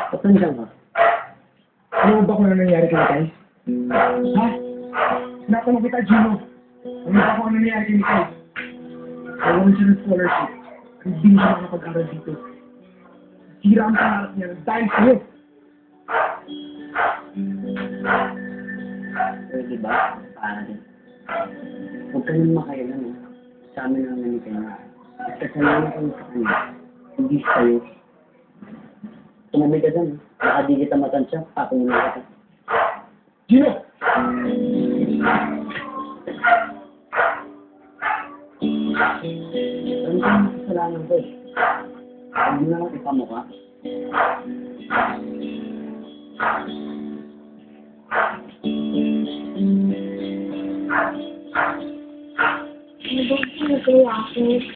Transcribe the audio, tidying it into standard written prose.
Ba't nandiyan ka? Ano ba kung ano nangyari kay Mikay? Ha? Natanong kita, Gino. Ano ba kung ano nangyari kay Mikay? Nawalan siya ng scholarship. Hindi siya makapag-aral dito. Sira ang pangarap niya dahil sa'yo. Pero diba, pare, huwag ka nang makailan, eh. Sa amin ang nanikay na. At kasalanan kayo sa kanya, hindi sa'yo. Tumabi ka dyan, baka di kita matansya, patungan kita. Gino! Ano ka ang kasalanan ko, eh? Huwag mo na ipamukha. Ano ba ang nagawa ko?